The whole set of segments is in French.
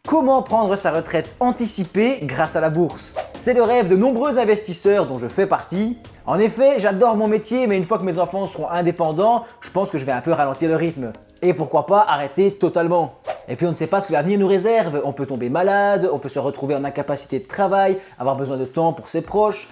Comment prendre sa retraite anticipée grâce à la bourse? C'est le rêve de nombreux investisseurs dont je fais partie. En effet, j'adore mon métier, mais une fois que mes enfants seront indépendants, je pense que je vais un peu ralentir le rythme. Et pourquoi pas arrêter totalement? Et puis on ne sait pas ce que l'avenir nous réserve. On peut tomber malade, on peut se retrouver en incapacité de travail, avoir besoin de temps pour ses proches.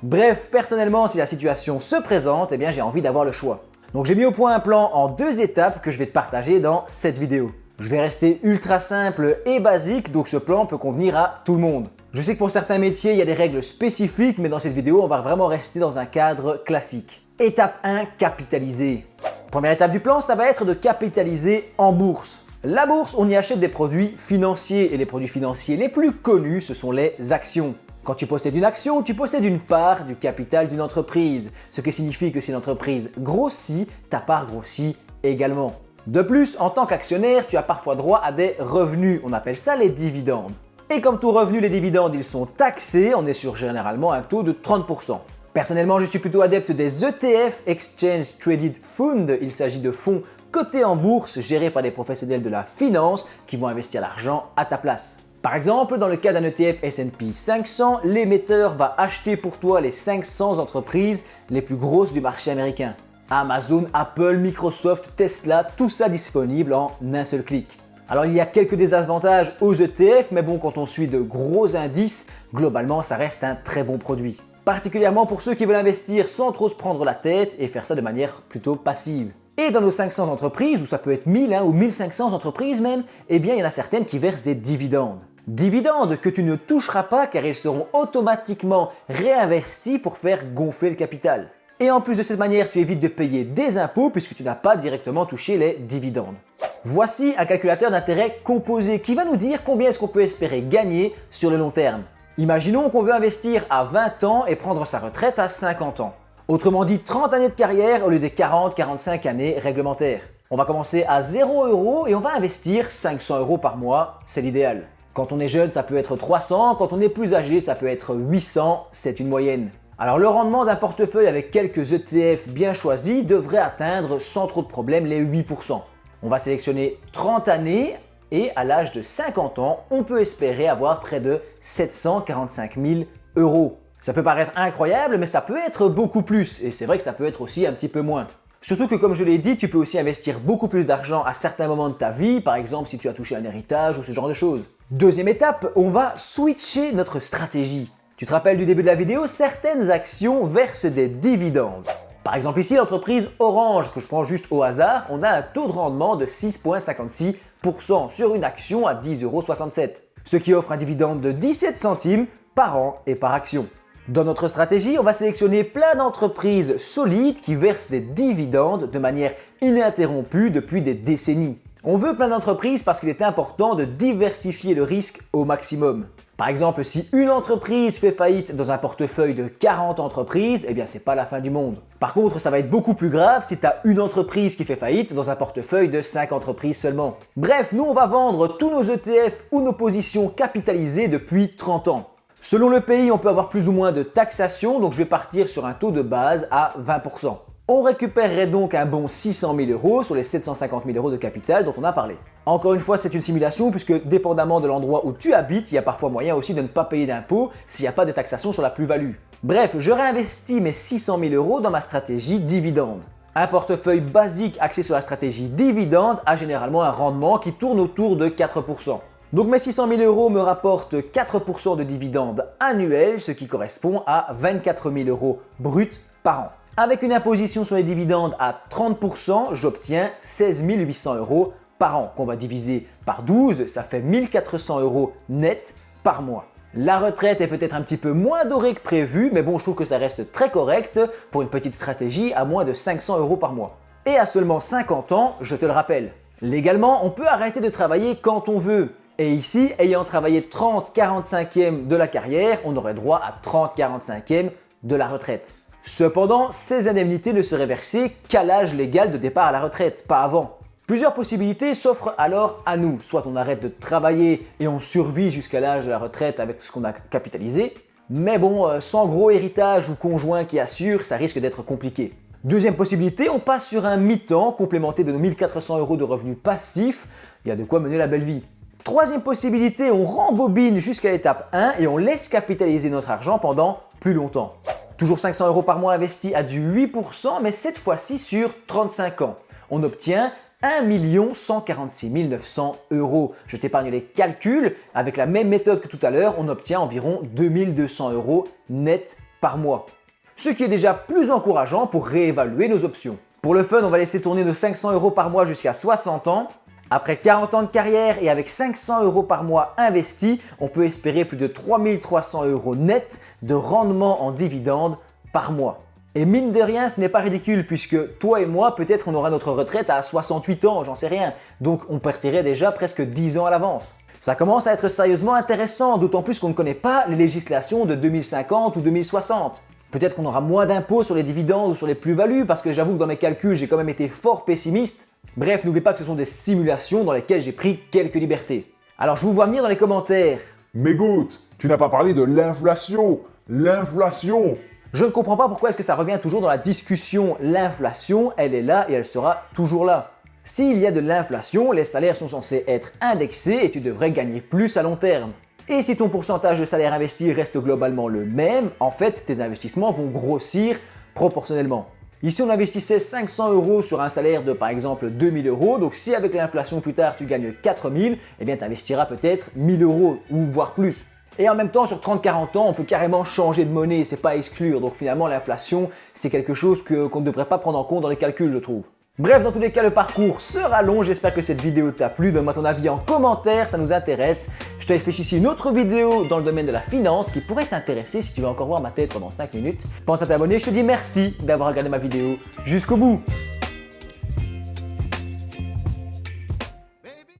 Bref, personnellement, si la situation se présente, eh bien j'ai envie d'avoir le choix. Donc j'ai mis au point un plan en 2 étapes que je vais te partager dans cette vidéo. Je vais rester ultra simple et basique, donc ce plan peut convenir à tout le monde. Je sais que pour certains métiers, il y a des règles spécifiques, mais dans cette vidéo, on va vraiment rester dans un cadre classique. Étape 1, capitaliser. Première étape du plan, ça va être de capitaliser en bourse. La bourse, on y achète des produits financiers, et les produits financiers les plus connus, ce sont les actions. Quand tu possèdes une action, tu possèdes une part du capital d'une entreprise, ce qui signifie que si l'entreprise grossit, ta part grossit également. De plus, en tant qu'actionnaire, tu as parfois droit à des revenus, on appelle ça les dividendes. Et comme tout revenu, les dividendes, ils sont taxés, on est sur généralement un taux de 30%. Personnellement, je suis plutôt adepte des ETF, Exchange Traded Fund. Il s'agit de fonds cotés en bourse, gérés par des professionnels de la finance qui vont investir l'argent à ta place. Par exemple, dans le cas d'un ETF S&P 500, l'émetteur va acheter pour toi les 500 entreprises les plus grosses du marché américain. Amazon, Apple, Microsoft, Tesla, tout ça disponible en un seul clic. Alors il y a quelques désavantages aux ETF, mais bon, quand on suit de gros indices, globalement ça reste un très bon produit. Particulièrement pour ceux qui veulent investir sans trop se prendre la tête et faire ça de manière plutôt passive. Et dans nos 500 entreprises, ou ça peut être 1000 ou 1500 entreprises même, eh bien il y en a certaines qui versent des dividendes. Dividendes que tu ne toucheras pas car ils seront automatiquement réinvestis pour faire gonfler le capital. Et en plus de cette manière, tu évites de payer des impôts puisque tu n'as pas directement touché les dividendes. Voici un calculateur d'intérêt composé qui va nous dire combien est-ce qu'on peut espérer gagner sur le long terme. Imaginons qu'on veut investir à 20 ans et prendre sa retraite à 50 ans. Autrement dit 30 années de carrière au lieu des 40-45 années réglementaires. On va commencer à 0 € et on va investir 500 € par mois, c'est l'idéal. Quand on est jeune, ça peut être 300, quand on est plus âgé, ça peut être 800, c'est une moyenne. Alors le rendement d'un portefeuille avec quelques ETF bien choisis devrait atteindre sans trop de problèmes les 8%. On va sélectionner 30 années et à l'âge de 50 ans, on peut espérer avoir près de 745 000 €. Ça peut paraître incroyable, mais ça peut être beaucoup plus et c'est vrai que ça peut être aussi un petit peu moins. Surtout que comme je l'ai dit, tu peux aussi investir beaucoup plus d'argent à certains moments de ta vie, par exemple si tu as touché un héritage ou ce genre de choses. Deuxième étape, on va switcher notre stratégie. Tu te rappelles du début de la vidéo, certaines actions versent des dividendes. Par exemple ici, l'entreprise Orange, que je prends juste au hasard, on a un taux de rendement de 6,56% sur une action à 10,67 €, ce qui offre un dividende de 17 centimes par an et par action. Dans notre stratégie, on va sélectionner plein d'entreprises solides qui versent des dividendes de manière ininterrompue depuis des décennies. On veut plein d'entreprises parce qu'il est important de diversifier le risque au maximum. Par exemple, si une entreprise fait faillite dans un portefeuille de 40 entreprises, eh bien c'est pas la fin du monde. Par contre, ça va être beaucoup plus grave si tu as une entreprise qui fait faillite dans un portefeuille de 5 entreprises seulement. Bref, nous on va vendre tous nos ETF ou nos positions capitalisées depuis 30 ans. Selon le pays, on peut avoir plus ou moins de taxation, donc je vais partir sur un taux de base à 20%. On récupérerait donc un bon 600 000 € sur les 750 000 € de capital dont on a parlé. Encore une fois, c'est une simulation puisque dépendamment de l'endroit où tu habites, il y a parfois moyen aussi de ne pas payer d'impôts s'il n'y a pas de taxation sur la plus-value. Bref, je réinvestis mes 600 000 € dans ma stratégie dividende. Un portefeuille basique axé sur la stratégie dividende a généralement un rendement qui tourne autour de 4%. Donc mes 600 000 € me rapportent 4% de dividendes annuels, ce qui correspond à 24 000 € bruts par an. Avec une imposition sur les dividendes à 30%, j'obtiens 16 800 € par an, qu'on va diviser par 12, ça fait 1 400 € net par mois. La retraite est peut-être un petit peu moins dorée que prévu, mais bon, je trouve que ça reste très correct pour une petite stratégie à moins de 500 € par mois. Et à seulement 50 ans, je te le rappelle. Légalement, on peut arrêter de travailler quand on veut. Et ici, ayant travaillé 30-45e de la carrière, on aurait droit à 30-45e de la retraite. Cependant, ces indemnités ne seraient versées qu'à l'âge légal de départ à la retraite, pas avant. Plusieurs possibilités s'offrent alors à nous. Soit on arrête de travailler et on survit jusqu'à l'âge de la retraite avec ce qu'on a capitalisé. Mais bon, sans gros héritage ou conjoint qui assure, ça risque d'être compliqué. Deuxième possibilité, on passe sur un mi-temps complémenté de nos 1 400 € de revenus passifs. Il y a de quoi mener la belle vie. Troisième possibilité, on rembobine jusqu'à l'étape 1 et on laisse capitaliser notre argent pendant plus longtemps. Toujours 500 € par mois investis à du 8%, mais cette fois-ci sur 35 ans. On obtient 1 146 900 €. Je t'épargne les calculs. Avec la même méthode que tout à l'heure, on obtient environ 2200 € net par mois. Ce qui est déjà plus encourageant pour réévaluer nos options. Pour le fun, on va laisser tourner nos 500 € par mois jusqu'à 60 ans. Après 40 ans de carrière et avec 500 € par mois investis, on peut espérer plus de 3300 € net de rendement en dividendes par mois. Et mine de rien, ce n'est pas ridicule puisque toi et moi, peut-être on aura notre retraite à 68 ans, j'en sais rien. Donc on partirait déjà presque 10 ans à l'avance. Ça commence à être sérieusement intéressant, d'autant plus qu'on ne connaît pas les législations de 2050 ou 2060. Peut-être qu'on aura moins d'impôts sur les dividendes ou sur les plus-values parce que j'avoue que dans mes calculs, j'ai quand même été fort pessimiste. Bref, n'oubliez pas que ce sont des simulations dans lesquelles j'ai pris quelques libertés. Alors je vous vois venir dans les commentaires. Mais Goat, tu n'as pas parlé de l'inflation. L'inflation. Je ne comprends pas pourquoi est-ce que ça revient toujours dans la discussion. L'inflation, elle est là et elle sera toujours là. S'il y a de l'inflation, les salaires sont censés être indexés et tu devrais gagner plus à long terme. Et si ton pourcentage de salaire investi reste globalement le même, en fait, tes investissements vont grossir proportionnellement. Ici, on investissait 500 € sur un salaire de par exemple 2000 €, donc si avec l'inflation plus tard tu gagnes 4000, eh bien tu investiras peut-être 1000 € ou voire plus. Et en même temps, sur 30-40 ans, on peut carrément changer de monnaie, c'est pas à exclure. Donc finalement, l'inflation, c'est quelque chose qu'on ne devrait pas prendre en compte dans les calculs, je trouve. Bref, dans tous les cas, le parcours sera long. J'espère que cette vidéo t'a plu. Donne-moi ton avis en commentaire, ça nous intéresse. Je t'ai fait ici une autre vidéo dans le domaine de la finance qui pourrait t'intéresser si tu veux encore voir ma tête pendant 5 minutes. Pense à t'abonner. Je te dis merci d'avoir regardé ma vidéo jusqu'au bout.